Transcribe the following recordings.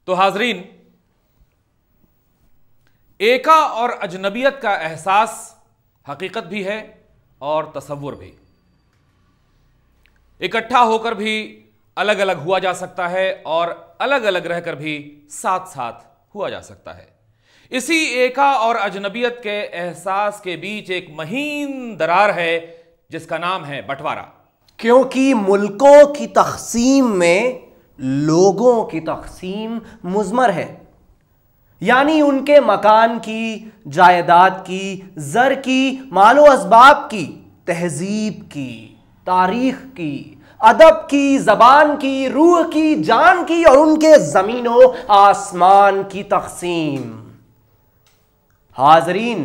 तो हाजरीन, एका और अजनबियत का एहसास हकीकत भी है और तसव्वुर भी। इकट्ठा होकर भी अलग अलग हुआ जा सकता है और अलग अलग रहकर भी साथ साथ हुआ जा सकता है। इसी एका और अजनबियत के एहसास के बीच एक महीन दरार है जिसका नाम है बंटवारा। क्योंकि मुल्कों की तक़सीम में लोगों की तक़सीम मुज़मर है, यानी उनके मकान की, जायदाद की, ज़र की, मालो असबाब की, तहजीब की, तारीख की, अदब की, ज़बान की, रूह की, जान की और उनके ज़मीनों आसमान की तक़सीम। हाज़रीन,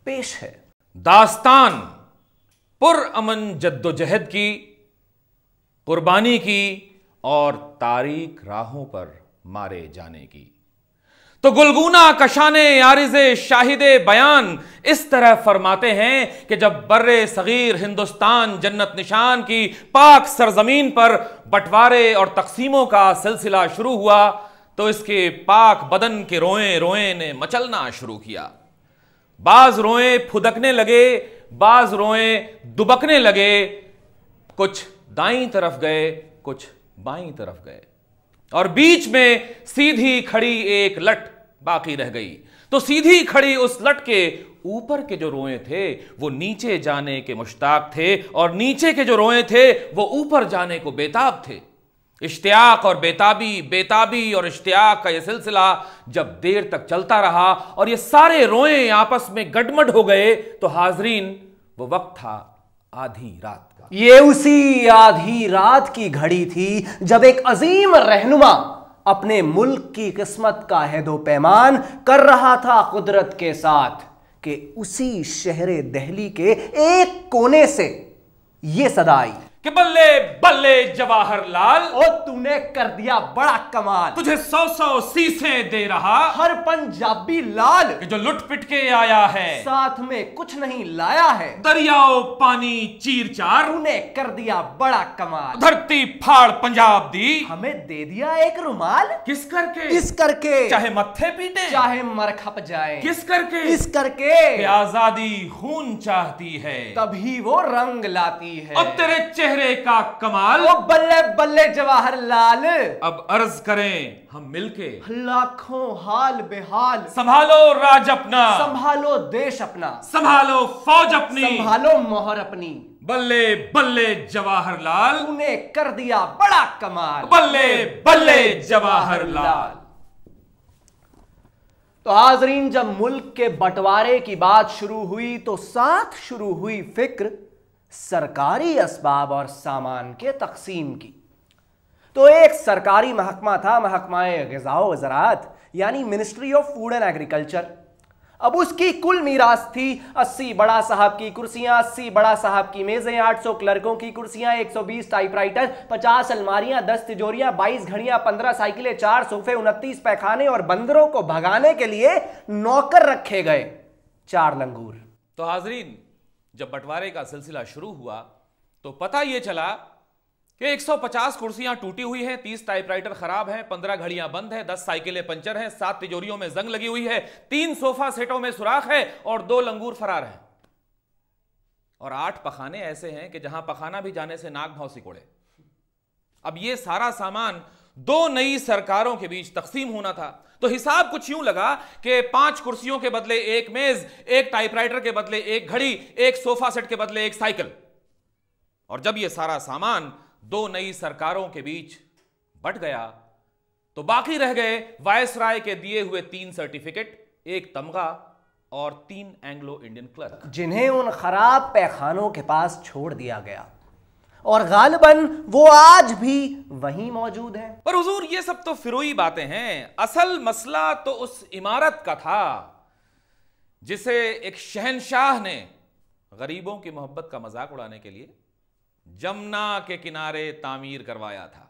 पेश है दास्तान पुरअमन जद्दोजहद की, कुर्बानी की और तारीक राहों पर मारे जाने की। तो गुलगुना कशाने यारिज़े शाहिदे बयान इस तरह फरमाते हैं कि जब बर्रे सगीर हिंदुस्तान जन्नत निशान की पाक सरजमीन पर बंटवारे और तकसीमों का सिलसिला शुरू हुआ तो इसके पाक बदन के रोए रोए ने मचलना शुरू किया। बाज रोए फुदकने लगे, बाज रोए दुबकने लगे, कुछ दाईं तरफ गए, कुछ बाईं तरफ गए और बीच में सीधी खड़ी एक लट बाकी रह गई। तो सीधी खड़ी उस लट के ऊपर के जो रोए थे वो नीचे जाने के मुश्ताक थे और नीचे के जो रोए थे वो ऊपर जाने को बेताब थे। इश्तियाक और बेताबी, बेताबी और इश्तियाक का यह सिलसिला जब देर तक चलता रहा और ये सारे रोए आपस में गडमड हो गए तो हाजरीन, वो वक्त था आधी रात का। ये उसी आधी रात की घड़ी थी जब एक अजीम रहनुमा अपने मुल्क की किस्मत का हैदो पैमान कर रहा था कुदरत के साथ कि उसी शहरे दिल्ली के एक कोने से ये सदा आई कि बल्ले बल्ले जवाहरलाल, और तूने कर दिया बड़ा कमाल, तुझे 100 सीसें दे रहा हर पंजाबी लाल कि जो लुट पिट के आया है, साथ में कुछ नहीं लाया है, दरियाओ पानी चीर चार, तूने कर दिया बड़ा कमाल, धरती फाड़ पंजाब दी, हमें दे दिया एक रुमाल, किस करके, इस करके, चाहे मत्थे पीटे, चाहे मर खप जाए, किस करके, इस करके कि आजादी खून चाहती है, तभी वो रंग लाती है। अब तेरे चेहरे का कमाल, ओ बल्ले बल्ले जवाहरलाल, अब अर्ज करें हम मिलके, लाखों हाल बेहाल, संभालो राज अपना, संभालो देश अपना, संभालो फौज अपनी, संभालो मोहर अपनी, बल्ले बल्ले जवाहरलाल, तूने कर दिया बड़ा कमाल, बल्ले बल्ले जवाहरलाल। तो हाजरीन, जब मुल्क के बंटवारे की बात शुरू हुई तो साथ शुरू हुई फिक्र सरकारी असबाब और सामान के तकसीम की। तो एक सरकारी महकमा था, महकमाए ग़िज़ा व ज़राअत, यानी ministry of food and agriculture. अब उसकी कुल मीरास थी 80 बड़ा साहब की कुर्सियां, 80 बड़ा साहब की मेजें, 800 क्लर्कों की कुर्सियां, 120 टाइपराइटर, 50 अलमारियां, 10 तिजोरियां, 22 घड़ियां, 15 साइकिलें, 4 सोफे, 29 पैखाने और बंदरों को भगाने के लिए नौकर रखे गए 4 लंगूर। तो हाजरीन, जब बंटवारे का सिलसिला शुरू हुआ तो पता यह चला कि 150 कुर्सियां टूटी हुई हैं, 30 टाइपराइटर खराब हैं, 15 घड़ियां बंद हैं, 10 साइकिलें पंचर हैं, 7 तिजोरियों में जंग लगी हुई है, 3 सोफा सेटों में सुराख है और 2 लंगूर फरार हैं और 8 पखाने ऐसे हैं कि जहां पखाना भी जाने से नाक भाव सिकोड़े। अब यह सारा सामान 2 नई सरकारों के बीच तकसीम होना था। तो हिसाब कुछ यूं लगा कि 5 कुर्सियों के बदले 1 मेज, 1 टाइपराइटर के बदले 1 घड़ी, 1 सोफा सेट के बदले 1 साइकिल। और जब यह सारा सामान 2 नई सरकारों के बीच बंट गया तो बाकी रह गए वायसराय के दिए हुए 3 सर्टिफिकेट, 1 तमगा और 3 एंग्लो इंडियन क्लर्क, जिन्हें उन खराब पैखानों के पास छोड़ दिया गया और गालिबन वो आज भी वहीं मौजूद है। पर हुजूर, ये सब तो फिरोई बातें हैं। असल मसला तो उस इमारत का था जिसे एक शहंशाह ने गरीबों की मोहब्बत का मजाक उड़ाने के लिए जमुना के किनारे तामीर करवाया था।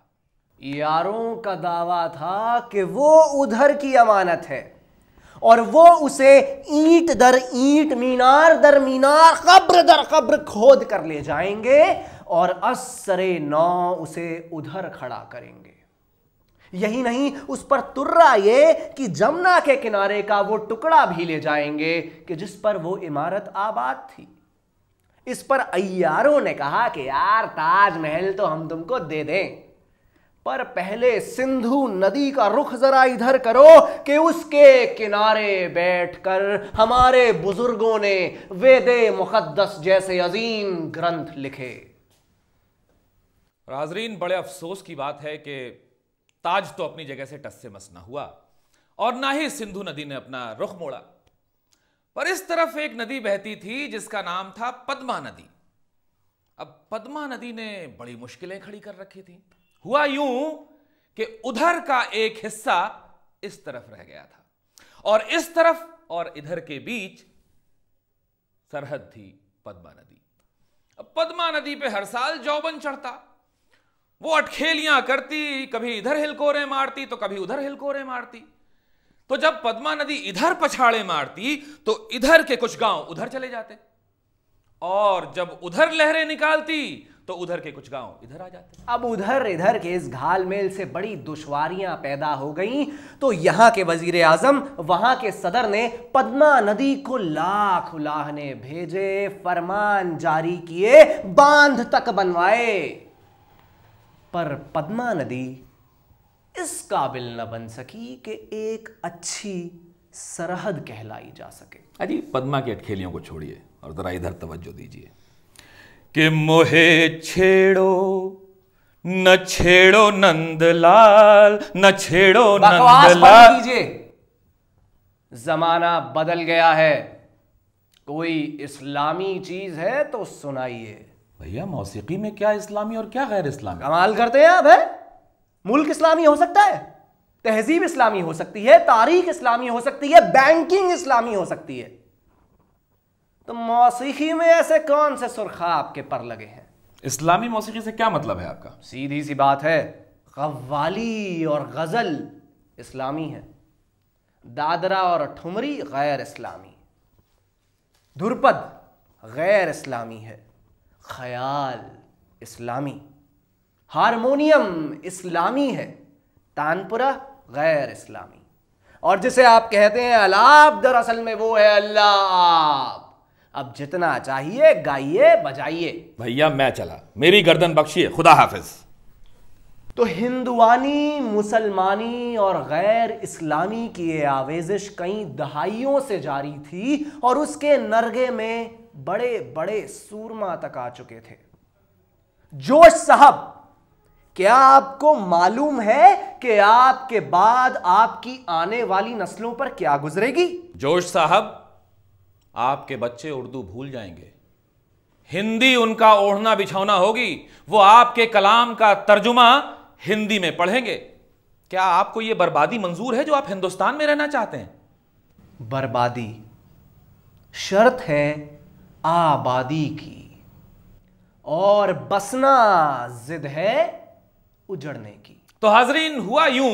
यारों का दावा था कि वो उधर की अमानत है और वो उसे ईंट दर ईंट, मीनार दर मीनार, कब्र दर कब्र खोद कर ले जाएंगे और असरे नौ उसे उधर खड़ा करेंगे। यही नहीं, उस पर तुर्रा ये कि जमुना के किनारे का वो टुकड़ा भी ले जाएंगे कि जिस पर वो इमारत आबाद थी। इस पर अय्यारों ने कहा कि यार ताजमहल तो हम तुमको दे दें, पर पहले सिंधु नदी का रुख जरा इधर करो कि उसके किनारे बैठकर हमारे बुजुर्गों ने वेदे मुकद्दस जैसे अजीम ग्रंथ लिखे। हाज़रीन, बड़े अफसोस की बात है कि ताज तो अपनी जगह से टस से मस ना हुआ और ना ही सिंधु नदी ने अपना रुख मोड़ा, पर इस तरफ एक नदी बहती थी जिसका नाम था पद्मा नदी। अब पद्मा नदी ने बड़ी मुश्किलें खड़ी कर रखी थी। हुआ यूं कि उधर का एक हिस्सा इस तरफ रह गया था और इस तरफ और इधर के बीच सरहद थी पद्मा नदी। अब पद्मा नदी पे हर साल जौबन चढ़ता, वो अटखेलियां करती, कभी इधर हिलकोरे मारती तो कभी उधर हिलकोरे मारती। तो जब पद्मा नदी इधर पछाड़े मारती तो इधर के कुछ गांव उधर चले जाते और जब उधर लहरें निकालती तो उधर के कुछ गांव इधर आ जाते। अब उधर इधर के इस घालमेल से बड़ी दुश्वारियां पैदा हो गईं, तो यहां के वजीर आजम, वहां के सदर ने पद्मा नदी को लाख उलाहने भेजे, फरमान जारी किए, बांध तक बनवाए, पर पद्मा नदी इस काबिल न बन सकी कि एक अच्छी सरहद कहलाई जा सके। अजी, पद्मा की अटखेलियों को छोड़िए और जरा इधर तवज्जो दीजिए कि मोहे छेड़ो न छेड़ो नंदलाल, न छेड़ो नंदलाल। कीजिए, जमाना बदल गया है, कोई इस्लामी चीज है तो सुनाइए। भैया, मौसीकी में क्या इस्लामी और क्या गैर इस्लामी? कमाल करते हैं आप, है? मुल्क इस्लामी हो सकता है, तहजीब इस्लामी हो सकती है, तारीख इस्लामी हो सकती है, बैंकिंग इस्लामी हो सकती है, तो मौसीकी में ऐसे कौन से सुरखाब के पर लगे हैं? इस्लामी मौसीकी से क्या मतलब है आपका? सीधी सी बात है, कव्वाली और गजल इस्लामी है, दादरा और ठुमरी गैर इस्लामी, धुरपद गैर इस्लामी है, ख्याल इस्लामी, हारमोनियम इस्लामी है, तानपुरा गैर इस्लामी, और जिसे आप कहते हैं अलाप, दरअसल में वो है अल्लाह। अब जितना चाहिए गाइए बजाइए। भैया मैं चला, मेरी गर्दन बख्शिए, खुदा हाफिज। तो हिंदुआनी, मुसलमानी और गैर इस्लामी की ये आवेजिश कई दहाइयों से जारी थी और उसके नरगे में बड़े बड़े सूरमा तक आ चुके थे। जोश साहब, क्या आपको मालूम है कि आपके बाद आपकी आने वाली नस्लों पर क्या गुजरेगी? जोश साहब, आपके बच्चे उर्दू भूल जाएंगे, हिंदी उनका ओढ़ना बिछौना होगी, वो आपके कलाम का तर्जुमा हिंदी में पढ़ेंगे। क्या आपको यह बर्बादी मंजूर है जो आप हिंदुस्तान में रहना चाहते हैं? बर्बादी शर्त है आबादी की, और बसना जिद है उजड़ने की। तो हाजरीन, हुआ यूं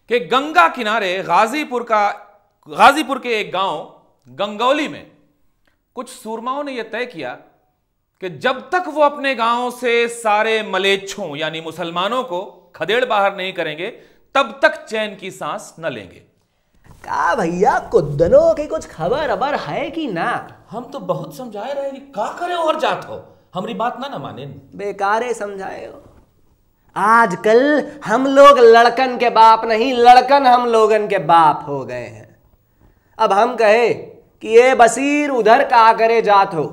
कि गंगा किनारे गाजीपुर के एक गांव गंगौली में कुछ सूरमाओं ने यह तय किया कि जब तक वो अपने गांव से सारे मलेच्छों यानी मुसलमानों को खदेड़ बाहर नहीं करेंगे तब तक चैन की सांस न लेंगे। का भैया, कुद्दनों की कुछ खबर अबर है कि ना? हम तो बहुत समझाए रहे कि का करे और जात हो, हमारी बात ना माने। बेकारे समझाए हो। आजकल हम लोग लड़कन के बाप नहीं, लड़कन हम लोगन के बाप हो गए हैं। अब हम कहे कि ये बसीर उधर का करे जात हो,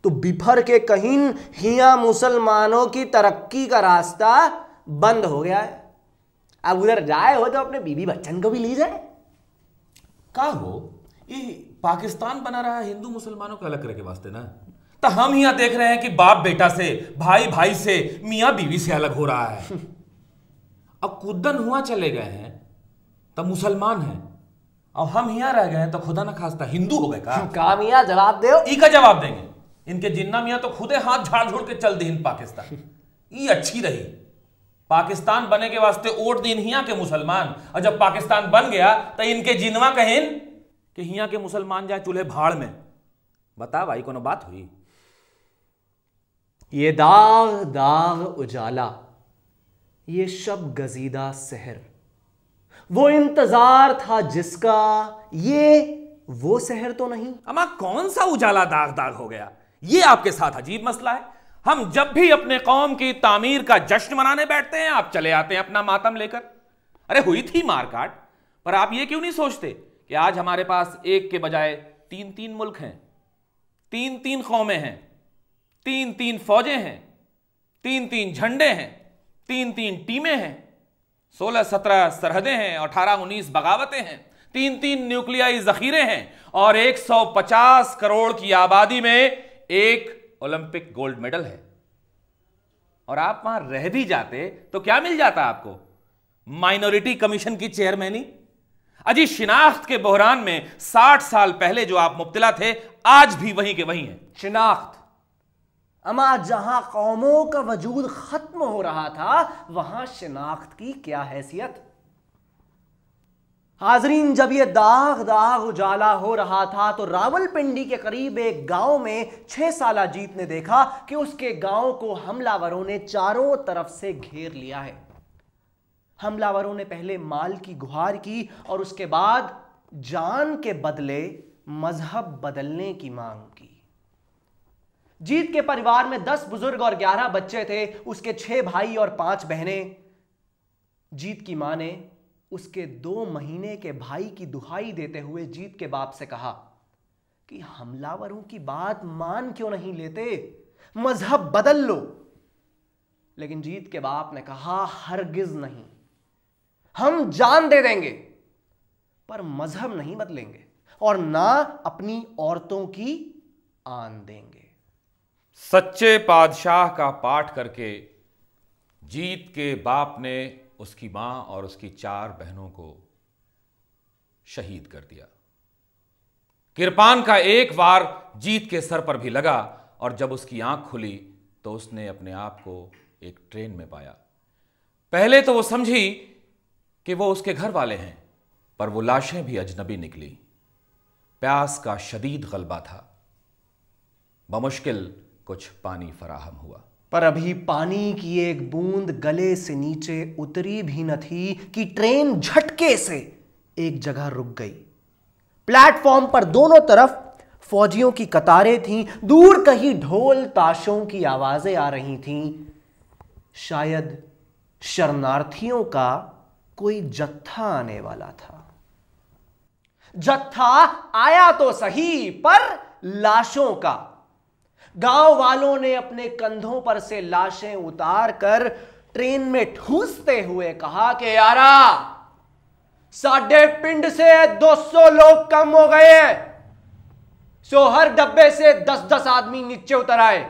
तो बिफर के कहीं हिया मुसलमानों की तरक्की का रास्ता बंद हो गया है। अब उधर जाए हो तो अपने बीवी बच्चन को भी ले जाए। का हो, ये पाकिस्तान बना रहा है हिंदू मुसलमानों को अलग करे के वास्ते ना, तो हम यहां देख रहे हैं कि बाप बेटा से, भाई भाई से, मियां बीवी से अलग हो रहा है। अब कुद्दन हुआ चले गए हैं तब मुसलमान हैं, और हम यहां रह गए हैं तो खुदा ना खास्ता हिंदू हो गए का मियां जवाब दो। ई का जवाब देंगे, इनके जिन्ना मियां तो खुदे हाथ झाड़ झोड़ के चल दी हिंद पाकिस्तान। ये अच्छी रही, पाकिस्तान बने के वास्ते ओट दिन हिया के मुसलमान, और जब पाकिस्तान बन गया तो इनके जिनवा कहें कि हिया के मुसलमान जाए चूल्हे भाड़ में। बता भाई, कोनो बात हुई? ये दाग दाग उजाला, ये शब गजीदा सहर, वो इंतजार था जिसका, ये वो शहर तो नहीं। अम्मा कौन सा उजाला दाग दाग हो गया? ये आपके साथ अजीब मसला है। हम जब भी अपने कौम की तामीर का जश्न मनाने बैठते हैं, आप चले आते हैं अपना मातम लेकर। अरे हुई थी मारकाट, पर आप ये क्यों नहीं सोचते कि आज हमारे पास एक के बजाय 3-3 मुल्क हैं, 3-3 कौमें हैं, 3-3 फौजें हैं, 3-3 झंडे हैं, 3-3 टीमें हैं, 16-17 सरहदें हैं, 18-19 बगावतें हैं, 3-3 न्यूक्लियाई जखीरे हैं और 150 करोड़ की आबादी में एक ओलंपिक गोल्ड मेडल है। और आप वहां रह भी जाते तो क्या मिल जाता आपको? माइनॉरिटी कमीशन की चेयरमैनी। अजी शिनाख्त के बहरान में 60 साल पहले जो आप मुब्तला थे, आज भी वहीं के वहीं हैं। शिनाख्त, अमा जहां कौमों का वजूद खत्म हो रहा था, वहां शिनाख्त की क्या हैसियत। हाजरीन, जब यह दाग दाग उजाला हो रहा था तो रावलपिंडी के करीब एक गांव में 6 साला जीत ने देखा कि उसके गांव को हमलावरों ने चारों तरफ से घेर लिया है। हमलावरों ने पहले माल की गुहार की और उसके बाद जान के बदले मजहब बदलने की मांग की। जीत के परिवार में 10 बुजुर्ग और 11 बच्चे थे, उसके 6 भाई और 5 बहनें। जीत की मां ने उसके 2 महीने के भाई की दुहाई देते हुए जीत के बाप से कहा कि हमलावरों की बात मान क्यों नहीं लेते, मजहब बदल लो। लेकिन जीत के बाप ने कहा, हरगिज नहीं, हम जान दे देंगे पर मजहब नहीं बदलेंगे और ना अपनी औरतों की आन देंगे। सच्चे पादशाह का पाठ करके जीत के बाप ने उसकी मां और उसकी 4 बहनों को शहीद कर दिया। किरपान का एक वार जीत के सर पर भी लगा और जब उसकी आंख खुली तो उसने अपने आप को एक ट्रेन में पाया। पहले तो वो समझी कि वो उसके घर वाले हैं, पर वो लाशें भी अजनबी निकली। प्यास का शदीद गलबा था, बमुश्किल कुछ पानी फराहम हुआ, पर अभी पानी की एक बूंद गले से नीचे उतरी भी न थी कि ट्रेन झटके से एक जगह रुक गई। प्लेटफॉर्म पर दोनों तरफ फौजियों की कतारें थीं, दूर कहीं ढोल ताशों की आवाजें आ रही थीं। शायद शरणार्थियों का कोई जत्था आने वाला था। जत्था आया तो सही, पर लाशों का। गांव वालों ने अपने कंधों पर से लाशें उतार कर ट्रेन में ठूसते हुए कहा कि यारा, साडे पिंड से 200 लोग कम हो गए हैं, सो हर डब्बे से 10-10 आदमी नीचे उतर आए।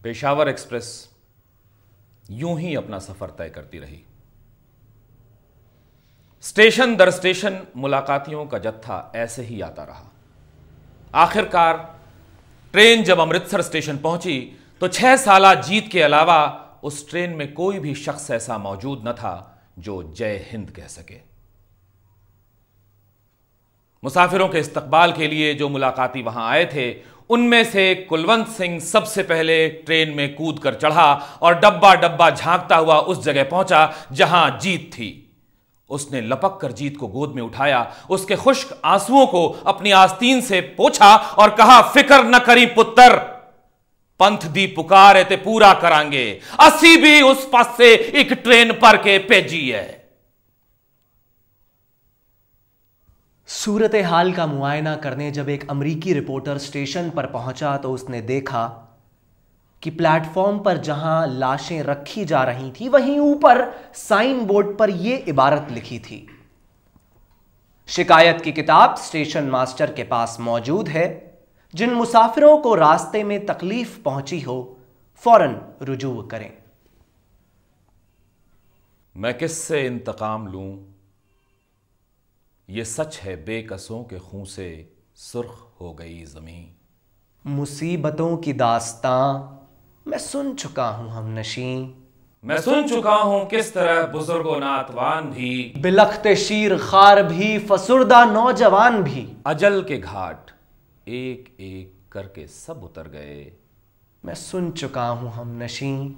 पेशावर एक्सप्रेस यूं ही अपना सफर तय करती रही। स्टेशन दर स्टेशन मुलाकातियों का जत्था ऐसे ही आता रहा। आखिरकार ट्रेन जब अमृतसर स्टेशन पहुंची तो 6 साला जीत के अलावा उस ट्रेन में कोई भी शख्स ऐसा मौजूद न था जो जय हिंद कह सके। मुसाफिरों के इस्तकबाल के लिए जो मुलाकाती वहां आए थे, उनमें से कुलवंत सिंह सबसे पहले ट्रेन में कूद कर चढ़ा और डब्बा डब्बा झांकता हुआ उस जगह पहुंचा जहां जीत थी। उसने लपक कर जीत को गोद में उठाया, उसके खुश्क आंसुओं को अपनी आस्तीन से पोंछा और कहा, फिक्र न करी पुत्र, पंथ दी पुकार ते पूरा करांगे, असी भी उस पास से एक ट्रेन पर के भेजी है। सूरत हाल का मुआयना करने जब एक अमरीकी रिपोर्टर स्टेशन पर पहुंचा तो उसने देखा कि प्लेटफॉर्म पर जहां लाशें रखी जा रही थी, वहीं ऊपर साइन बोर्ड पर यह इबारत लिखी थी, शिकायत की किताब स्टेशन मास्टर के पास मौजूद है, जिन मुसाफिरों को रास्ते में तकलीफ पहुंची हो फौरन रुजू करें। मैं किससे इंतकाम लूं, यह सच है बेकसों के खून से सुर्ख हो गई जमीन। मुसीबतों की दास्तां मैं सुन चुका हूं हमनशीं, मैं सुन चुका हूं किस तरह बुजुर्गो नातवान भी, बिलखते शीर खार भी, फसुर्दा नौजवान भी, अजल के घाट एक एक करके सब उतर गए। मैं सुन चुका हूं हमनशीं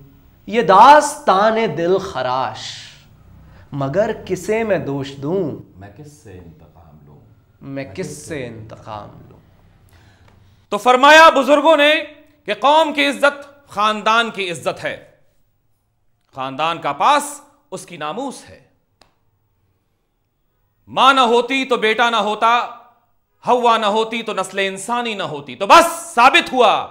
ये दास्तान दिल खराश, मगर किसे मैं दोष दूं, मैं किससे इंतकाम लूं, मैं किससे इंतकाम लूं। तो फरमाया बुजुर्गों ने कि कौम की इज्जत खानदान की इज्जत है, खानदान का पास उसकी नामूस है। मां ना होती तो बेटा ना होता, हवा ना होती तो नस्ल इंसानी ना होती। तो बस साबित हुआ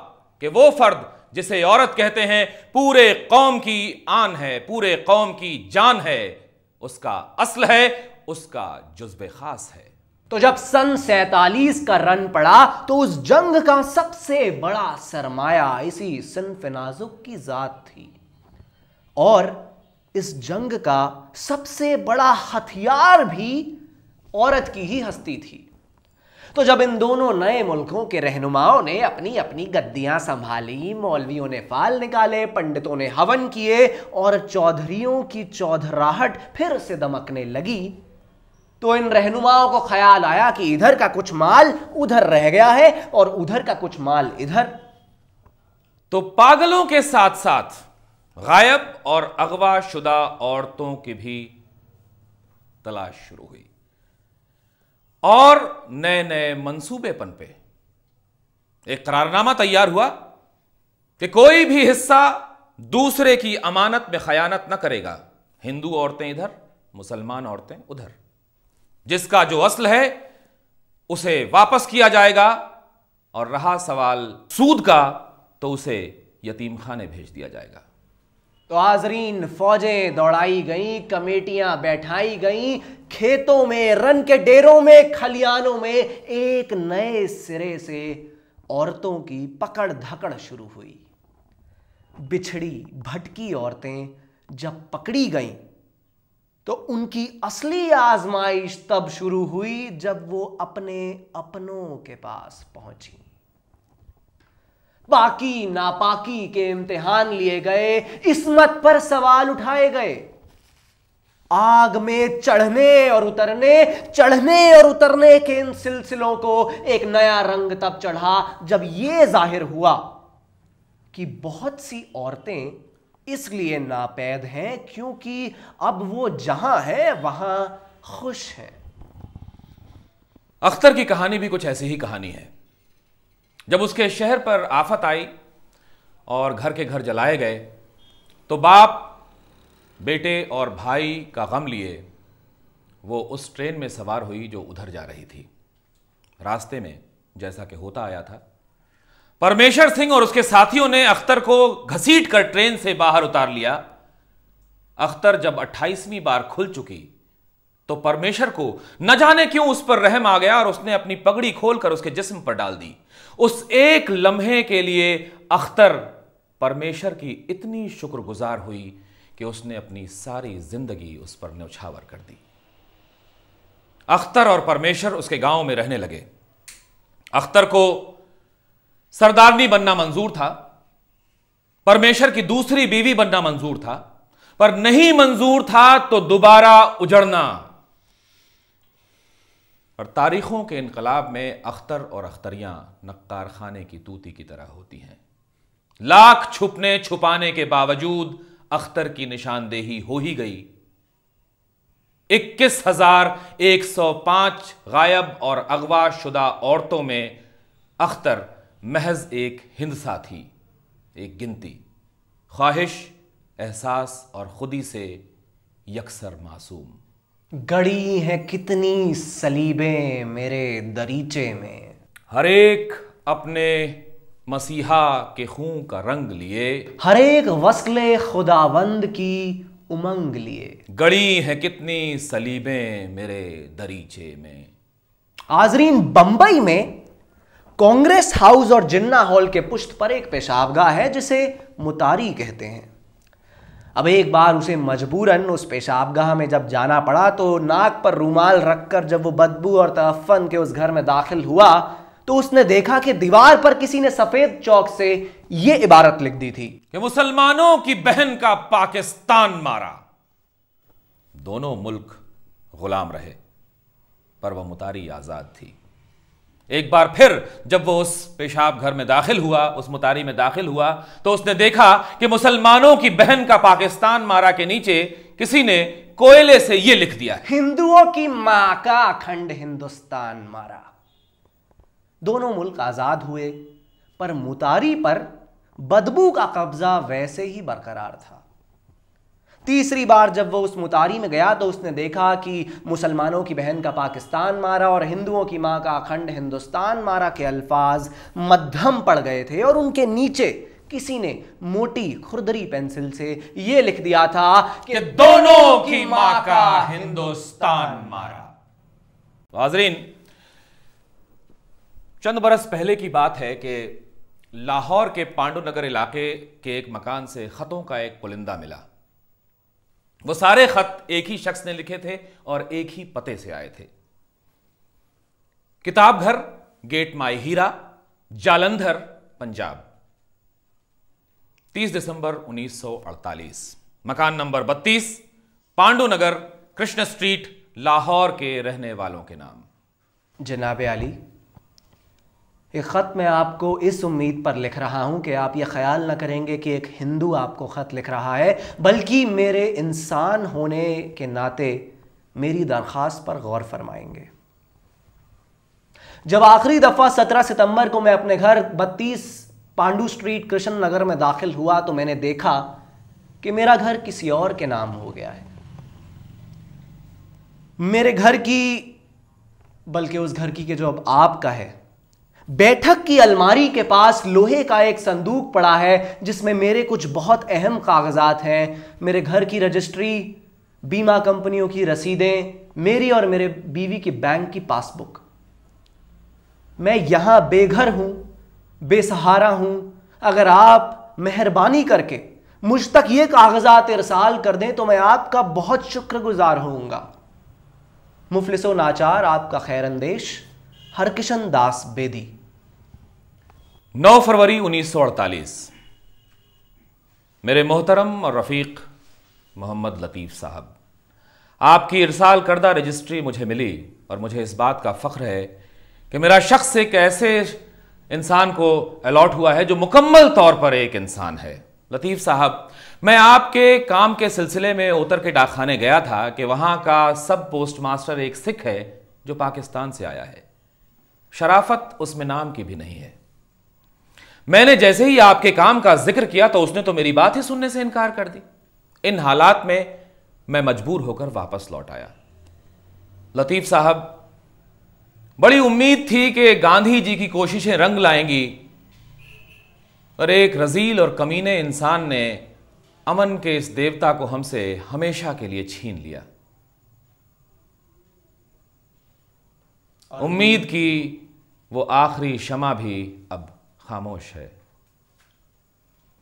कि वो फर्द जिसे औरत कहते हैं पूरे कौम की आन है, पूरे कौम की जान है, उसका असल है, उसका जुज़्बे खास है। तो जब सन 47 का रन पड़ा तो उस जंग का सबसे बड़ा सरमाया इसी सिन्फ नाजुक की जात थी, और इस जंग का सबसे बड़ा हथियार भी औरत की ही हस्ती थी। तो जब इन दोनों नए मुल्कों के रहनुमाओं ने अपनी अपनी गद्दियां संभाली, मौलवियों ने फाल निकाले, पंडितों ने हवन किए और चौधरियों की चौधराहट फिर से दमकने लगी, तो इन रहनुमाओं को ख्याल आया कि इधर का कुछ माल उधर रह गया है और उधर का कुछ माल इधर। तो पागलों के साथ साथ गायब और अगवा शुदा औरतों की भी तलाश शुरू हुई और नए नए मंसूबे पनपे। एक करारनामा तैयार हुआ कि कोई भी हिस्सा दूसरे की अमानत में खयानत न करेगा। हिंदू औरतें इधर, मुसलमान औरतें उधर। जिसका जो असल है उसे वापस किया जाएगा, और रहा सवाल सूद का तो उसे यतीम खाने भेज दिया जाएगा। तो हाजरीन, फौजें दौड़ाई गईं, कमेटियां बैठाई गईं, खेतों में, रन के डेरों में, खलियानों में एक नए सिरे से औरतों की पकड़ धकड़ शुरू हुई। बिछड़ी भटकी औरतें जब पकड़ी गईं तो उनकी असली आजमाइश तब शुरू हुई जब वो अपने अपनों के पास पहुंची। पाकी नापाकी के इम्तिहान लिए गए, इस्मत पर सवाल उठाए गए। आग में चढ़ने और उतरने के इन सिलसिलों को एक नया रंग तब चढ़ा जब यह जाहिर हुआ कि बहुत सी औरतें इसलिए नापैद हैं क्योंकि अब वो जहां है वहां खुश हैं। अख्तर की कहानी भी कुछ ऐसी ही कहानी है। जब उसके शहर पर आफत आई और घर के घर जलाए गए तो बाप, बेटे और भाई का गम लिए वो उस ट्रेन में सवार हुई जो उधर जा रही थी। रास्ते में जैसा कि होता आया था, परमेश्वर सिंह और उसके साथियों ने अख्तर को घसीट कर ट्रेन से बाहर उतार लिया। अख्तर जब 28वीं बार खुल चुकी तो परमेश्वर को न जाने क्यों उस पर रहम आ गया और उसने अपनी पगड़ी खोलकर उसके जिस्म पर डाल दी। उस एक लम्हे के लिए अख्तर परमेश्वर की इतनी शुक्रगुजार हुई कि उसने अपनी सारी जिंदगी उस पर न्यौछावर कर दी। अख्तर और परमेश्वर उसके गांव में रहने लगे। अख्तर को सरदारनी बनना मंजूर था, परमेश्वर की दूसरी बीवी बनना मंजूर था, पर नहीं मंजूर था तो दोबारा उजड़ना। और तारीखों के इनकलाब में अख्तर और अख्तरियां नक्कार खाने की तूती की तरह होती हैं। लाख छुपने छुपाने के बावजूद अख्तर की निशानदेही हो ही गई। 21,105 गायब और अगवा शुदा औरतों में अख्तर महज एक हिंदसा थी, एक गिनती, ख्वाहिश, एहसास और खुदी से यकसर मासूम। गड़ी हैं कितनी सलीबें मेरे दरीचे में, हर एक अपने मसीहा के खून का रंग लिए, हर एक वस्ले खुदावंद की उमंग लिए। गड़ी है कितनी सलीबें मेरे दरीचे में। हाजरीन, बंबई में कांग्रेस हाउस और जिन्ना हॉल के पुष्ट पर एक पेशाबगाह है जिसे मुतारी कहते हैं। अब एक बार उसे मजबूरन उस पेशाबगाह में जब जाना पड़ा तो नाक पर रूमाल रखकर जब वो बदबू और तअफ्फन के उस घर में दाखिल हुआ तो उसने देखा कि दीवार पर किसी ने सफेद चौक से यह इबारत लिख दी थी कि मुसलमानों की बहन का पाकिस्तान मारा। दोनों मुल्क गुलाम रहे पर वह मुतारी आजाद थी। एक बार फिर जब वो उस पेशाब घर में दाखिल हुआ, उस मुतारी में दाखिल हुआ, तो उसने देखा कि मुसलमानों की बहन का पाकिस्तान मारा के नीचे किसी ने कोयले से यह लिख दिया है, हिंदुओं की मां का अखंड हिंदुस्तान मारा। दोनों मुल्क आजाद हुए, पर मुतारी पर बदबू का कब्जा वैसे ही बरकरार था। तीसरी बार जब वो उस मुतारी में गया तो उसने देखा कि मुसलमानों की बहन का पाकिस्तान मारा और हिंदुओं की मां का अखंड हिंदुस्तान मारा के अल्फाज मध्यम पड़ गए थे और उनके नीचे किसी ने मोटी खुरदरी पेंसिल से यह लिख दिया था कि दोनों की मां का हिंदुस्तान मारा। हाज़रीन, चंद बरस पहले की बात है कि लाहौर के पांडुनगर इलाके के एक मकान से खतों का एक पुलिंदा मिला। वो सारे खत एक ही शख्स ने लिखे थे और एक ही पते से आए थे। किताब घर, गेट माई हीरा, जालंधर, पंजाब, 30 दिसंबर 1948, मकान नंबर 32, पांडुनगर, कृष्ण स्ट्रीट, लाहौर के रहने वालों के नाम। जनाब आली, ये खत मैं आपको इस उम्मीद पर लिख रहा हूं कि आप ये ख्याल न करेंगे कि एक हिंदू आपको खत लिख रहा है, बल्कि मेरे इंसान होने के नाते मेरी दरख्वास्त पर गौर फरमाएंगे। जब आखिरी दफा 17 सितंबर को मैं अपने घर 32 पांडू स्ट्रीट कृष्ण नगर में दाखिल हुआ तो मैंने देखा कि मेरा घर किसी और के नाम हो गया है। मेरे घर की, बल्कि उस घर की के जो अब आपका है, बैठक की अलमारी के पास लोहे का एक संदूक पड़ा है जिसमें मेरे कुछ बहुत अहम कागजात हैं। मेरे घर की रजिस्ट्री, बीमा कंपनियों की रसीदें, मेरी और मेरे बीवी की बैंक की पासबुक। मैं यहां बेघर हूं, बेसहारा हूं। अगर आप मेहरबानी करके मुझ तक ये कागजात इरसाल कर दें तो मैं आपका बहुत शुक्रगुजार होऊंगा। मुफलिसो नाचार, आपका खैर अंदेश, हरकिशन दास बेदी। 9 फरवरी 1948। मेरे मोहतरम और रफीक मोहम्मद लतीफ़ साहब, आपकी इरसाल करदा रजिस्ट्री मुझे मिली और मुझे इस बात का फ़ख्र है कि मेरा शख्स एक ऐसे इंसान को अलॉट हुआ है जो मुकम्मल तौर पर एक इंसान है। लतीफ़ साहब, मैं आपके काम के सिलसिले में उतर के डाकखाने गया था कि वहाँ का सब पोस्ट मास्टर एक सिख है जो पाकिस्तान से आया है। शराफत उसमें नाम की भी नहीं है। मैंने जैसे ही आपके काम का जिक्र किया तो उसने तो मेरी बात ही सुनने से इनकार कर दी। इन हालात में मैं मजबूर होकर वापस लौट आया। लतीफ़ साहब, बड़ी उम्मीद थी कि गांधी जी की कोशिशें रंग लाएंगी और एक रजील और कमीने इंसान ने अमन के इस देवता को हमसे हमेशा के लिए छीन लिया। उम्मीद की वो आखिरी शमा भी अब खामोश है।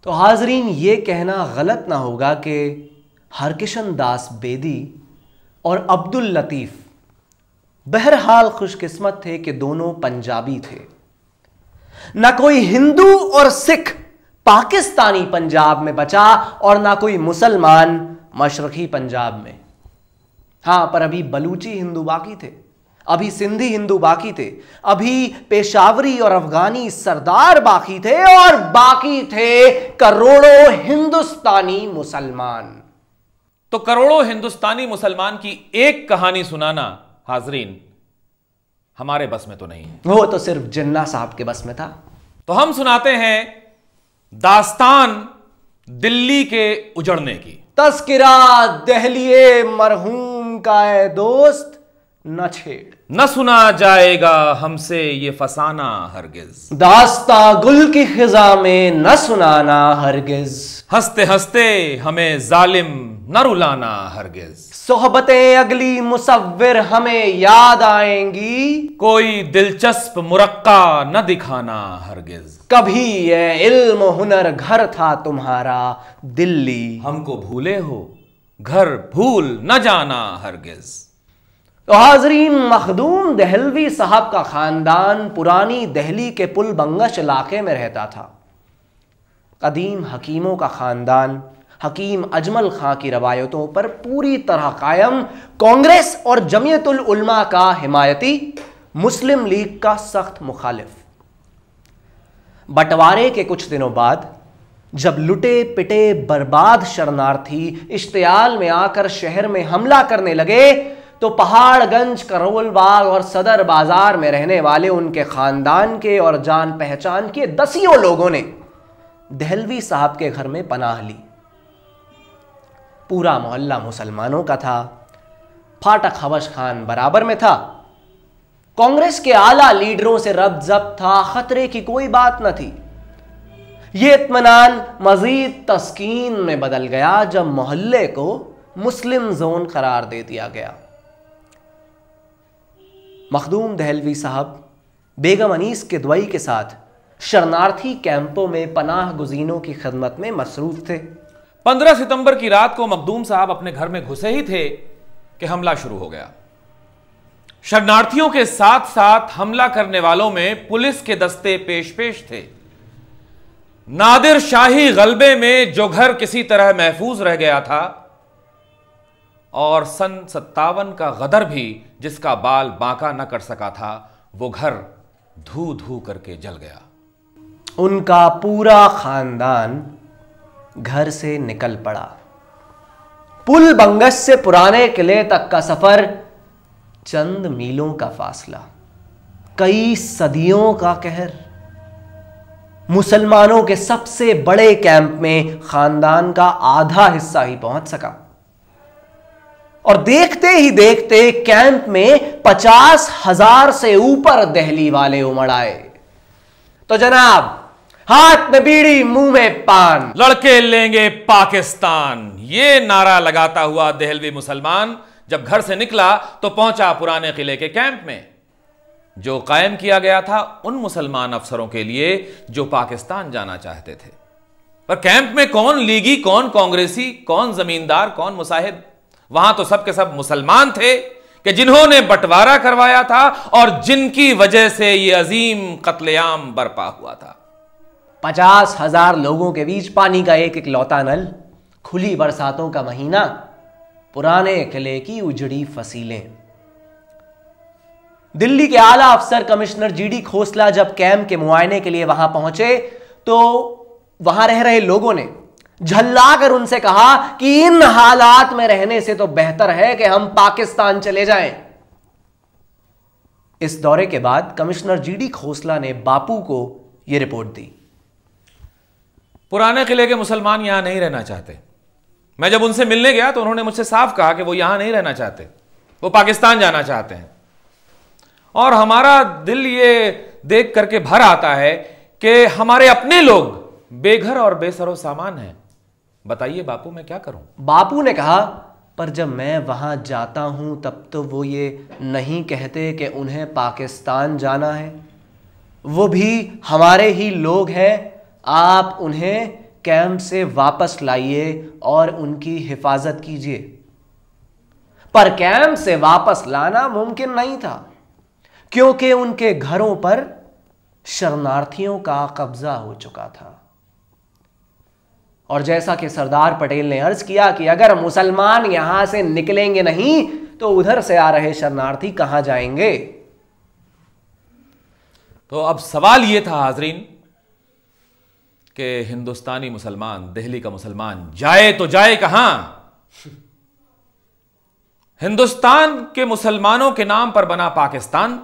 तो हाजरीन, ये कहना गलत ना होगा कि हरकिशन दास बेदी और अब्दुल लतीफ़ बहरहाल खुशकिस्मत थे कि दोनों पंजाबी थे। ना कोई हिंदू और सिख पाकिस्तानी पंजाब में बचा और ना कोई मुसलमान मशरकी पंजाब में। हां, पर अभी बलूची हिंदू बाकी थे, अभी सिंधी हिंदू बाकी थे, अभी पेशावरी और अफगानी सरदार बाकी थे और बाकी थे करोड़ों हिंदुस्तानी मुसलमान। तो करोड़ों हिंदुस्तानी मुसलमान की एक कहानी सुनाना हाजरीन हमारे बस में तो नहीं है। वो तो सिर्फ जिन्ना साहब के बस में था। तो हम सुनाते हैं दास्तान दिल्ली के उजड़ने की। तस्किरा दहलिए मरहूम का ए दोस्त न छेड़, न सुना जाएगा हमसे ये फसाना हरगिज। दास्ता गुल की खिजा में न सुनाना हरगिज। हंसते हंसते हमें जालिम न रुलाना हरगिज। सोहबतें अगली मुसव्विर हमें याद आएंगी, कोई दिलचस्प मुरक्का न दिखाना हरगिज। कभी ये इल्म हुनर घर था तुम्हारा दिल्ली, हमको भूले हो घर भूल न जाना हरगिज। तो हाजरीन, मखदूम दहलवी साहब का खानदान पुरानी दिल्ली के पुल बंगश इलाके में रहता था। कदीम हकीमों का खानदान हकीम अजमल खां की रवायतों पर पूरी तरह कायम, कांग्रेस और जमीयतुल उलमा का हिमायती, मुस्लिम लीग का सख्त मुखालिफ। बंटवारे के कुछ दिनों बाद जब लुटे पिटे बर्बाद शरणार्थी इश्तियाल में आकर शहर में हमला करने लगे तो पहाड़गंज, करोल बाग और सदर बाजार में रहने वाले उनके खानदान के और जान पहचान के दसियों लोगों ने दहलवी साहब के घर में पनाह ली। पूरा मोहल्ला मुसलमानों का था, फाटक हवश खान बराबर में था। कांग्रेस के आला लीडरों से रब जब्त था, खतरे की कोई बात न थी। यह इत्मीनान मजीद तस्कीन में बदल गया जब मोहल्ले को मुस्लिम जोन करार दे दिया गया। मखदूम दहलवी साहब बेगम अनीस के दुआई के साथ शरणार्थी कैंपों में पनाह गुज़ीनों की खिदमत में मसरूफ थे। 15 सितंबर की रात को मखदूम साहब अपने घर में घुसे ही थे कि हमला शुरू हो गया। शरणार्थियों के साथ साथ हमला करने वालों में पुलिस के दस्ते पेश पेश थे। नादिर शाही गलबे में जो घर किसी तरह महफूज रह गया था और सन 57 का गदर भी जिसका बाल बांका न कर सका था, वो घर धू धू करके जल गया। उनका पूरा खानदान घर से निकल पड़ा। पुल बंगस से पुराने किले तक का सफर चंद मीलों का फासला, कई सदियों का कहर। मुसलमानों के सबसे बड़े कैंप में खानदान का आधा हिस्सा ही पहुंच सका और देखते ही देखते कैंप में 50,000 से ऊपर दहली वाले उमड़ आए। तो जनाब, हाथ में बीड़ी मुंह में पान, लड़के लेंगे पाकिस्तान, ये नारा लगाता हुआ दहलवी मुसलमान जब घर से निकला तो पहुंचा पुराने किले के कैंप में, जो कायम किया गया था उन मुसलमान अफसरों के लिए जो पाकिस्तान जाना चाहते थे। पर कैंप में कौन लीगी, कौन कांग्रेसी, कौन जमींदार, कौन मुसाहिब? वहां तो सब के सब मुसलमान थे कि जिन्होंने बंटवारा करवाया था और जिनकी वजह से यह अजीम कत्लेआम बरपा हुआ था। 50,000 लोगों के बीच पानी का एक इकलौता नल, खुली बरसातों का महीना, पुराने किले की उजड़ी फसीलें। दिल्ली के आला अफसर कमिश्नर जीडी खोसला जब कैंप के मुआयने के लिए वहां पहुंचे तो वहां रह रहे लोगों ने झल्लाकर उनसे कहा कि इन हालात में रहने से तो बेहतर है कि हम पाकिस्तान चले जाएं। इस दौरे के बाद कमिश्नर जीडी खोसला ने बापू को यह रिपोर्ट दी। पुराने किले के मुसलमान यहां नहीं रहना चाहते। मैं जब उनसे मिलने गया तो उन्होंने मुझसे साफ कहा कि वो यहां नहीं रहना चाहते, वो पाकिस्तान जाना चाहते हैं। और हमारा दिल ये देख करके भर आता है कि हमारे अपने लोग बेघर और बेसरो सामान हैं। बताइए बापू, मैं क्या करूं? बापू ने कहा, पर जब मैं वहां जाता हूं तब तो वो ये नहीं कहते कि उन्हें पाकिस्तान जाना है। वो भी हमारे ही लोग हैं। आप उन्हें कैंप से वापस लाइए और उनकी हिफाजत कीजिए। पर कैंप से वापस लाना मुमकिन नहीं था क्योंकि उनके घरों पर शरणार्थियों का कब्जा हो चुका था। और जैसा कि सरदार पटेल ने अर्ज किया कि अगर मुसलमान यहां से निकलेंगे नहीं तो उधर से आ रहे शरणार्थी कहां जाएंगे। तो अब सवाल यह था हाजरीन कि हिंदुस्तानी मुसलमान, दिल्ली का मुसलमान जाए तो जाए कहां? हिंदुस्तान के मुसलमानों के नाम पर बना पाकिस्तान,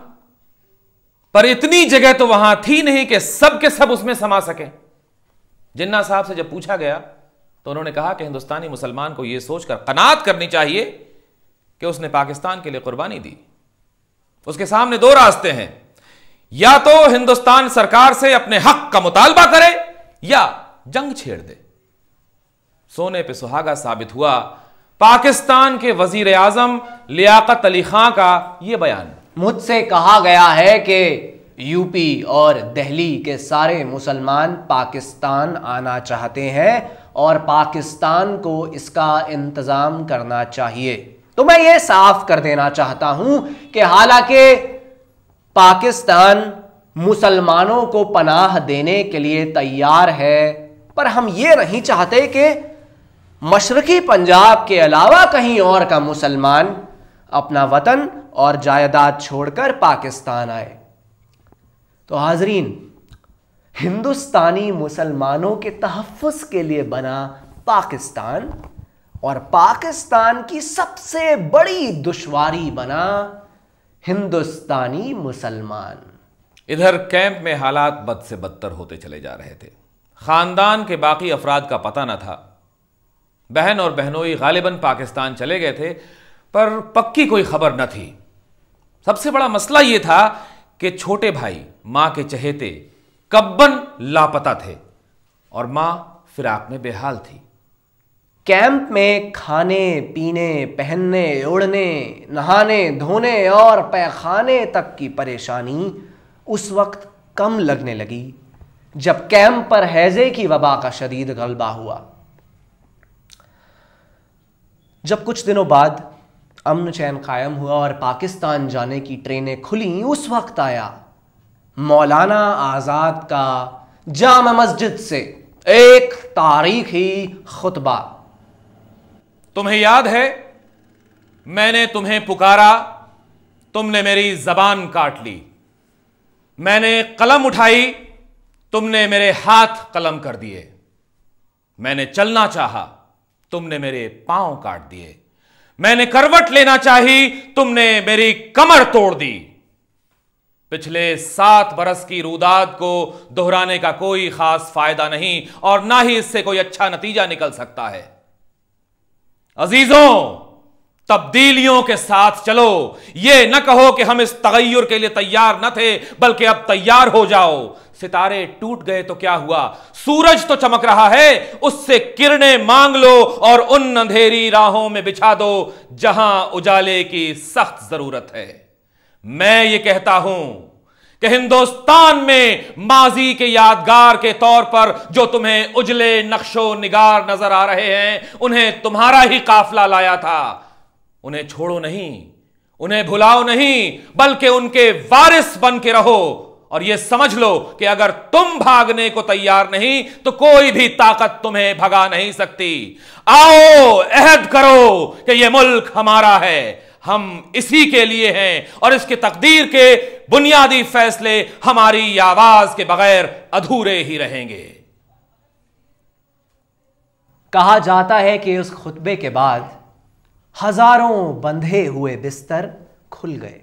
पर इतनी जगह तो वहां थी नहीं कि सब के सब उसमें समा सके। जिन्ना साहब से जब पूछा गया तो उन्होंने कहा कि हिंदुस्तानी मुसलमान को यह सोचकर कनात करनी चाहिए कि उसने पाकिस्तान के लिए कुर्बानी दी। उसके सामने दो रास्ते हैं, या तो हिंदुस्तान सरकार से अपने हक का मुतालबा करे या जंग छेड़ दे। सोने पे सुहागा साबित हुआ पाकिस्तान के वजीर आजम लियाकत अली खां का यह बयान। मुझसे कहा गया है कि यूपी और दिल्ली के सारे मुसलमान पाकिस्तान आना चाहते हैं और पाकिस्तान को इसका इंतजाम करना चाहिए। तो मैं ये साफ कर देना चाहता हूं कि हालांकि पाकिस्तान मुसलमानों को पनाह देने के लिए तैयार है, पर हम ये नहीं चाहते कि मशरकी पंजाब के अलावा कहीं और का मुसलमान अपना वतन और जायदाद छोड़कर पाकिस्तान आए। तो हाजरीन, हिंदुस्तानी मुसलमानों के तहफ्फुज़ के लिए बना पाकिस्तान और पाकिस्तान की सबसे बड़ी दुश्वारी बना हिंदुस्तानी मुसलमान। इधर कैंप में हालात बद से बदतर होते चले जा रहे थे। खानदान के बाकी अफराद का पता न था। बहन और बहनोई गालिबन पाकिस्तान चले गए थे, पर पक्की कोई खबर न थी। सबसे बड़ा मसला यह था कि छोटे भाई मां के चहेते कब्बन लापता थे और मां फिराक में बेहाल थी। कैंप में खाने पीने, पहनने ओढ़ने, नहाने धोने और पैखाने तक की परेशानी उस वक्त कम लगने लगी जब कैंप पर हैजे की वबा का शदीद गलबा हुआ। जब कुछ दिनों बाद अमन चैन कायम हुआ और पाकिस्तान जाने की ट्रेनें खुली, उस वक्त आया मौलाना आजाद का जामा मस्जिद से एक तारीखी खुतबा। तुम्हें याद है, मैंने तुम्हें पुकारा, तुमने मेरी जबान काट ली। मैंने कलम उठाई, तुमने मेरे हाथ कलम कर दिए। मैंने चलना चाहा, तुमने मेरे पांव काट दिए। मैंने करवट लेना चाही, तुमने मेरी कमर तोड़ दी। पिछले 7 बरस की रुदाद को दोहराने का कोई खास फायदा नहीं और ना ही इससे कोई अच्छा नतीजा निकल सकता है। अजीजों, तब्दीलियों के साथ चलो। यह न कहो कि हम इस तगय्युर के लिए तैयार न थे, बल्कि अब तैयार हो जाओ। सितारे टूट गए तो क्या हुआ, सूरज तो चमक रहा है, उससे किरणें मांग लो और उन अंधेरी राहों में बिछा दो जहां उजाले की सख्त जरूरत है। मैं ये कहता हूं कि हिंदुस्तान में माजी के यादगार के तौर पर जो तुम्हें उजले नक्शो निगार नजर आ रहे हैं, उन्हें तुम्हारा ही काफिला लाया था। उन्हें छोड़ो नहीं, उन्हें भुलाओ नहीं, बल्कि उनके वारिस बन के रहो और यह समझ लो कि अगर तुम भागने को तैयार नहीं तो कोई भी ताकत तुम्हें भगा नहीं सकती। आओ, अहद करो कि यह मुल्क हमारा है, हम इसी के लिए हैं और इसके तकदीर के बुनियादी फैसले हमारी आवाज के बगैर अधूरे ही रहेंगे। कहा जाता है कि उस खुतबे के बाद हजारों बंधे हुए बिस्तर खुल गए।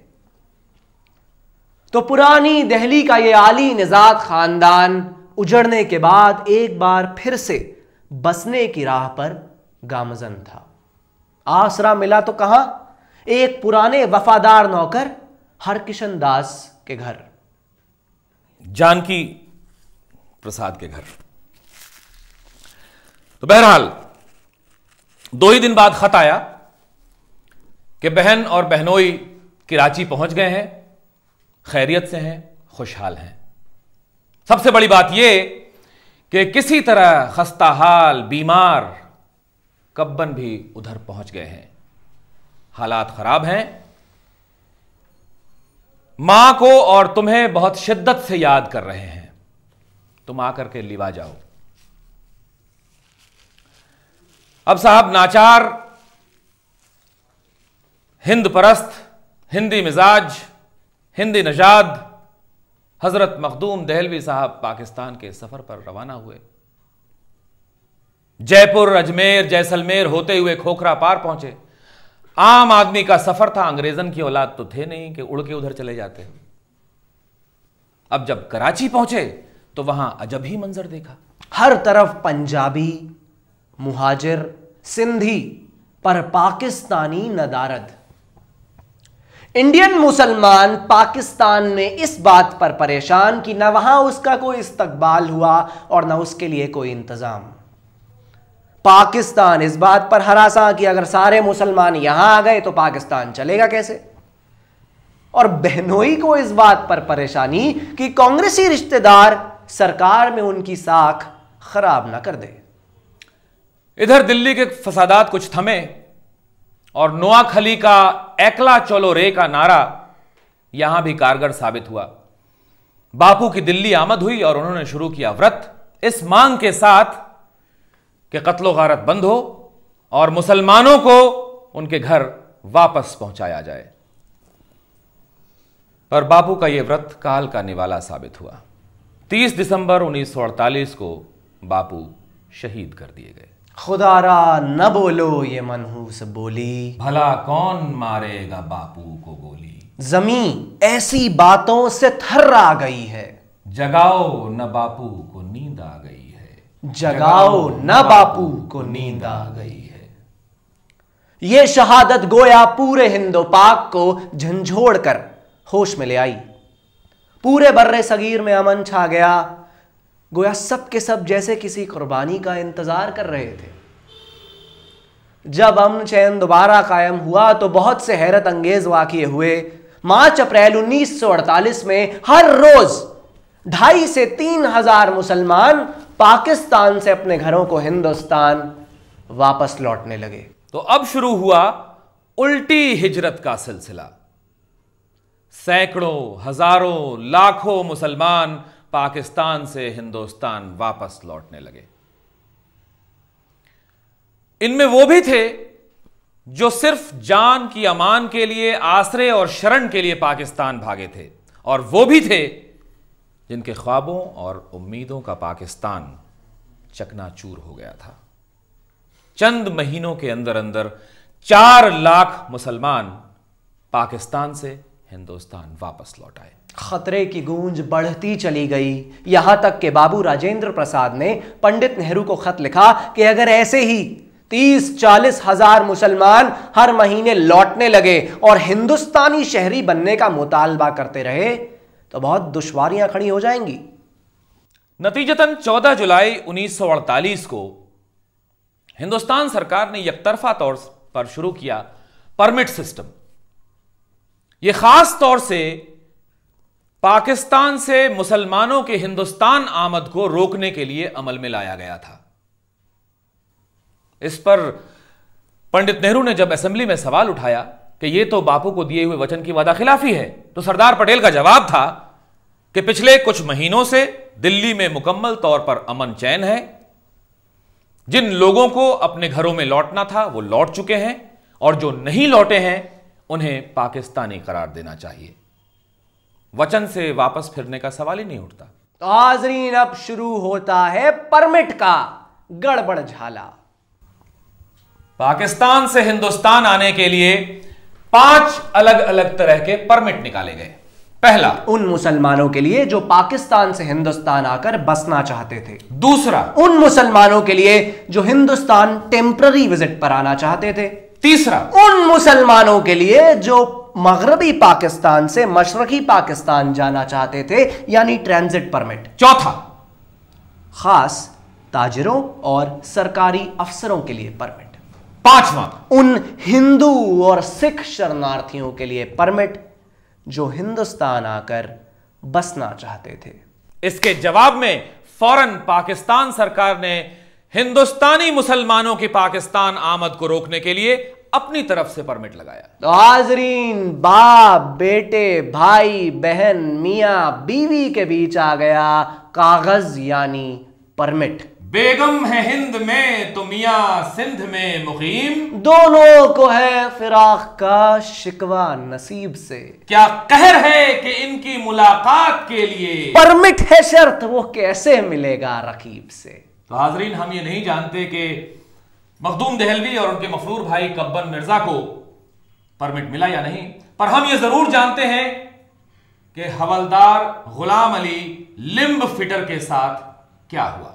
तो पुरानी दिल्ली का यह आली निजात खानदान उजड़ने के बाद एक बार फिर से बसने की राह पर गामजन था। आसरा मिला तो कहां, एक पुराने वफादार नौकर हरकिशन दास के घर, जानकी प्रसाद के घर। तो बहरहाल 2 ही दिन बाद खत आया कि बहन और बहनोई कराची पहुंच गए हैं, खैरियत से हैं, खुशहाल हैं। सबसे बड़ी बात यह कि किसी तरह खस्ता हाल बीमार कब्बन भी उधर पहुंच गए हैं। हालात खराब हैं। मां को और तुम्हें बहुत शिद्दत से याद कर रहे हैं। तुम आकर के लिवा जाओ। अब साहब नाचार, हिंद परस्त, हिंदी मिजाज, हिंदी नजाद हजरत मखदूम देहलवी साहब पाकिस्तान के सफर पर रवाना हुए। जयपुर, अजमेर, जैसलमेर होते हुए खोखरा पार पहुंचे। आम आदमी का सफर था, अंग्रेजन की औलाद तो थे नहीं कि उड़ के उधर चले जाते। अब जब कराची पहुंचे तो वहां अजब ही मंजर देखा। हर तरफ पंजाबी, मुहाजिर, सिंधी, पर पाकिस्तानी नदारद। इंडियन मुसलमान पाकिस्तान में इस बात पर परेशान कि न वहां उसका कोई इस्तकबाल हुआ और न उसके लिए कोई इंतजाम। पाकिस्तान इस बात पर हरासा कि अगर सारे मुसलमान यहां आ गए तो पाकिस्तान चलेगा कैसे। और बहनोई को इस बात पर परेशानी कि कांग्रेसी रिश्तेदार सरकार में उनकी साख खराब ना कर दे। इधर दिल्ली के फसादात कुछ थमे और नोआखली का एकला चलो रे का नारा यहां भी कारगर साबित हुआ। बापू की दिल्ली आमद हुई और उन्होंने शुरू किया व्रत, इस मांग के साथ कि कत्लो गारत बंद हो और मुसलमानों को उनके घर वापस पहुंचाया जाए। पर बापू का यह व्रत काल का निवाला साबित हुआ। 30 दिसंबर 1948 को बापू शहीद कर दिए गए। खुदारा न बोलो ये मनहूस बोली, भला कौन मारेगा बापू को गोली। जमीन ऐसी बातों से थर्रा गई है, जगाओ न बापू को नींद आ गई है। जगाओ न बापू को नींद आ गई है। ये शहादत गोया पूरे हिंदो पाक को झंझोड़ कर होश में ले आई। पूरे बर्रे सगीर में अमन छा गया। गोया सब के सब जैसे किसी कुर्बानी का इंतजार कर रहे थे। जब अमन चैन दोबारा कायम हुआ तो बहुत से हैरत अंगेज वाक़ये हुए। मार्च अप्रैल 1948 में हर रोज 2,500 से 3,000 मुसलमान पाकिस्तान से अपने घरों को हिंदुस्तान वापस लौटने लगे। तो अब शुरू हुआ उल्टी हिजरत का सिलसिला। सैकड़ों, हजारों, लाखों मुसलमान पाकिस्तान से हिंदुस्तान वापस लौटने लगे। इनमें वो भी थे जो सिर्फ जान की अमान के लिए, आश्रय और शरण के लिए पाकिस्तान भागे थे, और वो भी थे जिनके ख्वाबों और उम्मीदों का पाकिस्तान चकनाचूर हो गया था। चंद महीनों के अंदर अंदर 4 लाख मुसलमान पाकिस्तान से हिंदुस्तान वापस लौट आए। खतरे की गूंज बढ़ती चली गई, यहां तक कि बाबू राजेंद्र प्रसाद ने पंडित नेहरू को खत लिखा कि अगर ऐसे ही 30-40 हजार मुसलमान हर महीने लौटने लगे और हिंदुस्तानी शहरी बनने का मुतालबा करते रहे तो बहुत दुश्वारियां खड़ी हो जाएंगी। नतीजतन 14 जुलाई 1948 को हिंदुस्तान सरकार ने एकतरफा तौर पर शुरू किया परमिट सिस्टम। यह खास तौर से पाकिस्तान से मुसलमानों के हिंदुस्तान आमद को रोकने के लिए अमल में लाया गया था। इस पर पंडित नेहरू ने जब असेंबली में सवाल उठाया कि यह तो बापू को दिए हुए वचन की वादा खिलाफी है, तो सरदार पटेल का जवाब था कि पिछले कुछ महीनों से दिल्ली में मुकम्मल तौर पर अमन चैन है। जिन लोगों को अपने घरों में लौटना था वो लौट चुके हैं, और जो नहीं लौटे हैं उन्हें पाकिस्तानी करार देना चाहिए। वचन से वापस फिरने का सवाल ही नहीं उठता। तो हाजरीन, अब शुरू होता है परमिट का गड़बड़ झाला। पाकिस्तान से हिंदुस्तान आने के लिए 5 अलग अलग तरह के परमिट निकाले गए। पहला, उन मुसलमानों के लिए जो पाकिस्तान से हिंदुस्तान आकर बसना चाहते थे। दूसरा, उन मुसलमानों के लिए जो हिंदुस्तान टेम्पररी विजिट पर आना चाहते थे। तीसरा, उन मुसलमानों के लिए जो मगरबी पाकिस्तान से मशरकी पाकिस्तान जाना चाहते थे, यानी ट्रांजिट परमिट। चौथा, खास ताजिरों और सरकारी अफसरों के लिए परमिट। पांचवा, उन हिंदू और सिख शरणार्थियों के लिए परमिट जो हिंदुस्तान आकर बसना चाहते थे। इसके जवाब में फौरन पाकिस्तान सरकार ने हिंदुस्तानी मुसलमानों की पाकिस्तान आमद को रोकने के लिए अपनी तरफ से परमिट लगाया। तो हाजरीन, बाप बेटे, भाई बहन, मियां बीवी के बीच आ गया कागज यानी परमिट। बेगम है हिंद में तो मियां सिंध में मुकीम, दोनों को है फिराक का शिकवा नसीब से। क्या कहर है कि इनकी मुलाकात के लिए परमिट है शर्त, वो कैसे मिलेगा रकीब से। तो हाजरीन, हम ये नहीं जानते कि मखदूम दहलवी और उनके मफरूर भाई कब्बन मिर्जा को परमिट मिला या नहीं, पर हम ये जरूर जानते हैं कि हवलदार गुलाम अली लिम्ब फिटर के साथ क्या हुआ।